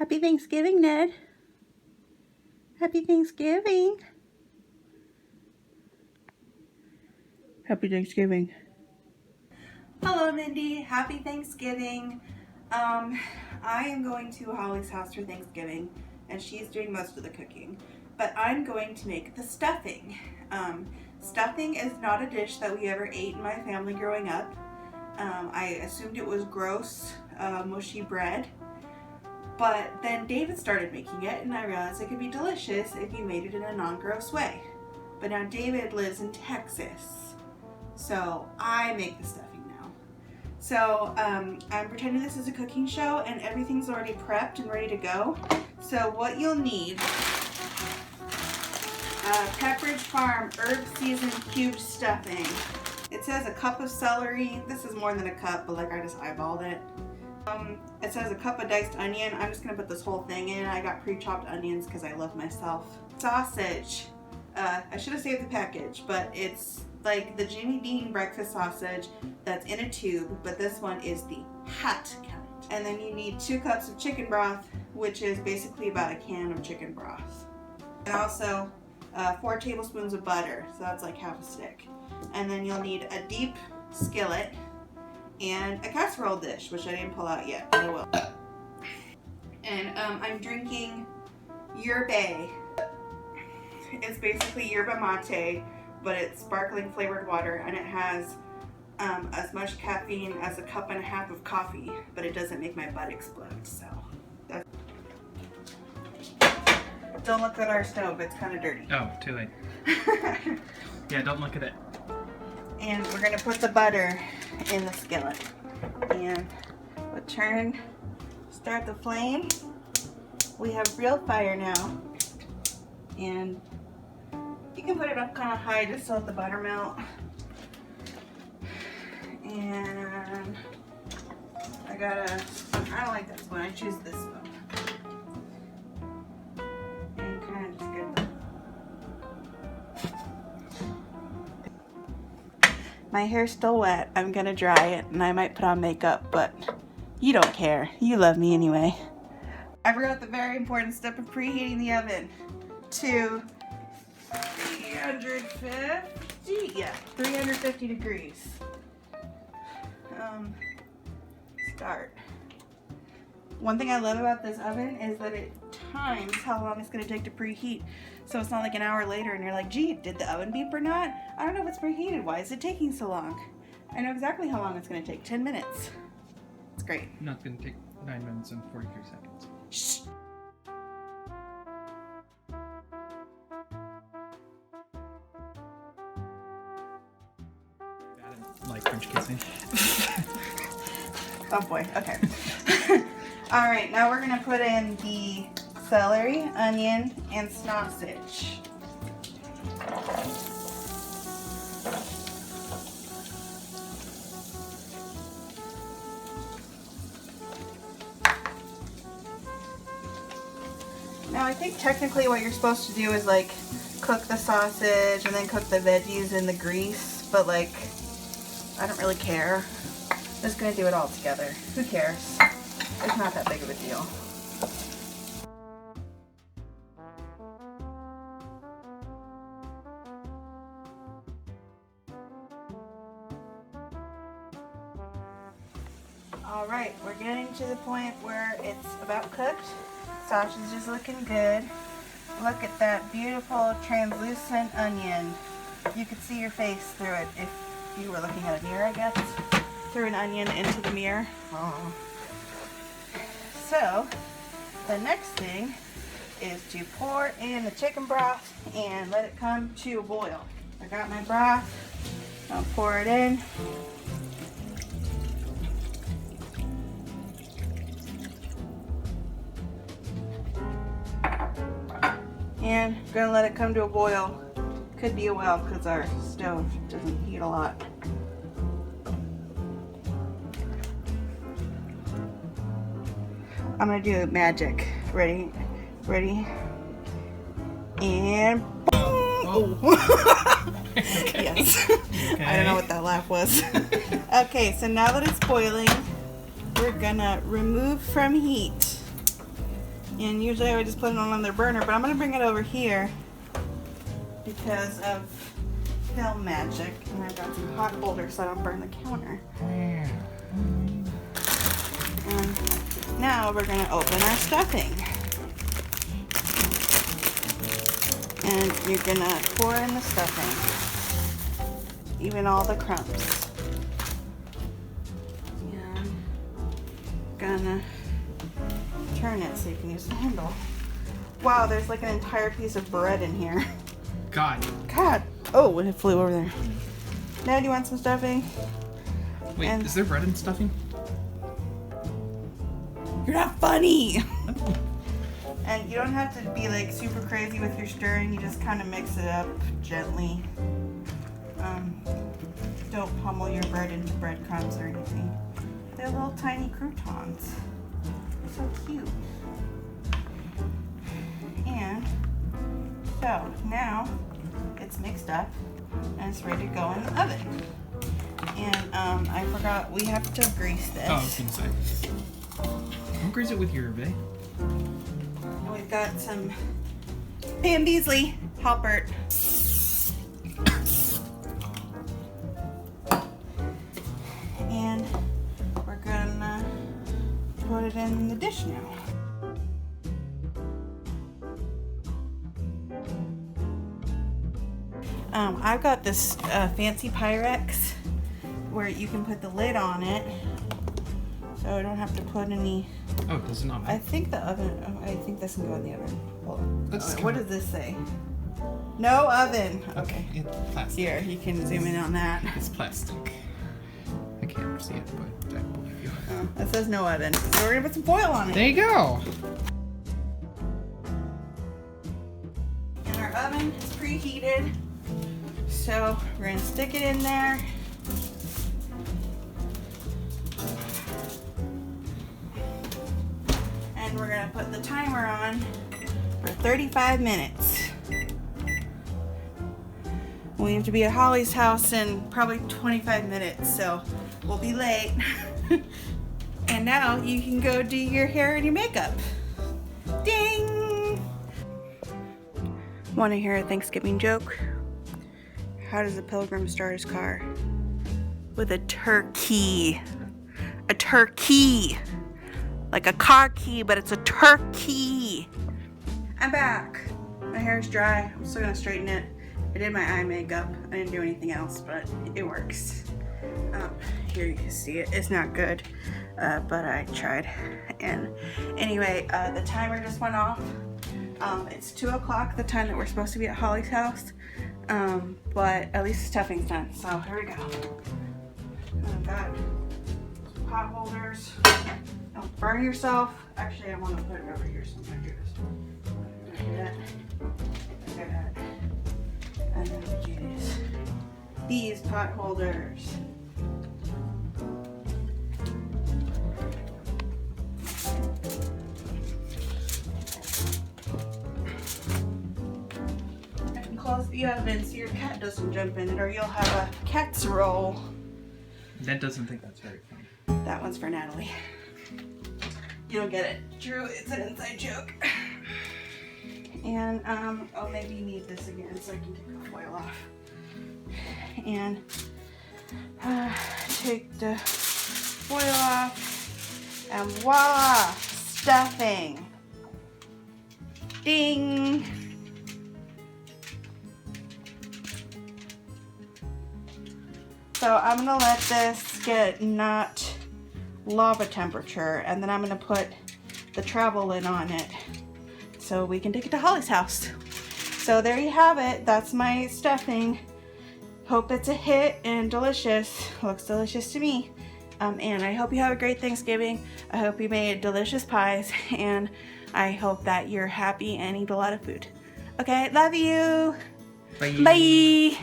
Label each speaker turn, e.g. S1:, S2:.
S1: Happy Thanksgiving, Ned. Happy Thanksgiving. Happy Thanksgiving. Hello, Mindy. Happy Thanksgiving. I am going to Holly's house for Thanksgiving, and she's doing most of the cooking. But I'm going to make the stuffing. Stuffing is not a dish that we ever ate in my family growing up. I assumed it was gross, mushy bread. But then David started making it, and I realized it could be delicious if you made it in a non-gross way. But now David lives in Texas, so I make the stuffing now. So I'm pretending this is a cooking show, and everything's already prepped and ready to go. So what you'll need, Pepperidge Farm herb seasoned cube stuffing. It says a cup of celery. This is more than a cup, but like I just eyeballed it. It says a cup of diced onion. I'm just gonna put this whole thing in. I got pre-chopped onions because I love myself. Sausage. I should have saved the package, but it's like the Jimmy Dean breakfast sausage that's in a tube, but this one is the hot kind. And then you need 2 cups of chicken broth, which is basically about a can of chicken broth. And also 4 tablespoons of butter, so that's like half a stick. And then you'll need a deep skillet and a casserole dish, which I didn't pull out yet, but I will. And I'm drinking yerba. It's basically yerba mate, but it's sparkling flavored water, and it has as much caffeine as a cup and a half of coffee, but it doesn't make my butt explode, so. Don't look at our stove, it's kind of dirty.
S2: Oh, too late. Yeah, don't look at it.
S1: And we're gonna put the butter in the skillet. And we'll start the flame. We have real fire now. And you can put it up kind of high just to let the butter melt. And I don't like this one, I choose this one. And kind of just get the my hair's still wet. I'm gonna dry it and I might put on makeup, but you don't care. You love me anyway. I forgot the very important step of preheating the oven to 350 degrees. Start. One thing I love about this oven is that it times how long it's gonna take to preheat. So it's not like an hour later and you're like, gee, did the oven beep or not? I don't know if it's preheated. Why is it taking so long? I know exactly how long it's going to take. 10 minutes. It's great.
S2: Not going to take 9 minutes and 43 seconds.
S1: Shh.
S2: I like French kissing.
S1: Oh boy, okay. Alright, now we're going to put in the celery, onion, and sausage. Now I think technically what you're supposed to do is like cook the sausage and then cook the veggies in the grease, but like I don't really care. I'm just gonna do it all together. Who cares? It's not that big of a deal. Alright, we're getting to the point where it's about cooked. Sausage is looking good. Look at that beautiful translucent onion. You could see your face through it if you were looking at a mirror, I guess. Threw an onion into the mirror. Oh. So, the next thing is to pour in the chicken broth and let it come to a boil. I got my broth. I'll pour it in. And I'm gonna let it come to a boil. Could be a while because our stove doesn't heat a lot. I'm gonna do magic. Ready? Ready? And boom! Oh. Yes. Okay. I don't know what that laugh was. Okay, so now that it's boiling, we're gonna remove from heat And usually I would just put it on another burner, but I'm gonna bring it over here because of film magic. And I've got some hot holders so I don't burn the counter. And now we're gonna open our stuffing. And you're gonna pour in the stuffing, even all the crumbs. And gonna turn it so you can use the handle. Wow, there's like an entire piece of bread in here.
S2: God.
S1: Oh, it flew over there. Now, do you want some stuffing?
S2: Wait, is there bread and stuffing?
S1: You're not funny. And you don't have to be like super crazy with your stirring. You just kind of mix it up gently. Don't pummel your bread into breadcrumbs or anything. They're little tiny croutons. So cute. And so now it's mixed up and it's ready to go in the oven. And I forgot we have to grease this.
S2: Oh, I was gonna say. Don't grease it with your Abbey.
S1: And we've got some Pam Beasley, Halpert. And we're gonna put it in the dish now. I've got this fancy Pyrex where you can put the lid on it, so I don't have to put any.
S2: Oh, it does not.
S1: I think the oven. Oh, I think this can go in the oven. Hold on. What does this say? No oven. Okay.
S2: It's plastic.
S1: Here, you can zoom in on that.
S2: It's plastic. I can't see it, but I believe you.
S1: Oh, it says no oven. So we're gonna put some foil on it.
S2: There you go.
S1: And our oven is preheated. So we're gonna stick it in there. And we're gonna put the timer on for 35 minutes. We have to be at Holly's house in probably 25 minutes, so we'll be late. And now you can go do your hair and your makeup. Ding! Want to hear a Thanksgiving joke? How does a pilgrim start his car? With a turkey. A turkey. Like a car key, but it's a turkey. I'm back. My hair's dry. I'm still gonna straighten it. I did my eye makeup. I didn't do anything else, but it works. Here you can see it. It's not good, but I tried. And anyway, the timer just went off. It's 2 o'clock, the time that we're supposed to be at Holly's house. But at least the stuffing's done. So here we go. I've got pot holders. Don't burn yourself. Actually, I want to put it over here, so I'm gonna do this. I'm gonna do that. Do that. And then we use these pot holders. And close the oven so your cat doesn't jump in it, or you'll have a casserole.
S2: That doesn't think that's very funny.
S1: That one's for Natalie. You don't get it. Drew, it's an inside joke. And, oh, maybe you need this again so I can take the foil off. And, take the foil off. And voila! Stuffing. Ding! So I'm gonna let this get not lava temperature, and then I'm gonna put the travel lid on it so we can take it to Holly's house. So there you have it. That's my stuffing. Hope it's a hit and delicious. Looks delicious to me. And I hope you have a great Thanksgiving. I hope you made delicious pies, and I hope that you're happy and eat a lot of food. Okay, love you.
S2: Bye.
S1: Bye.
S2: Bye.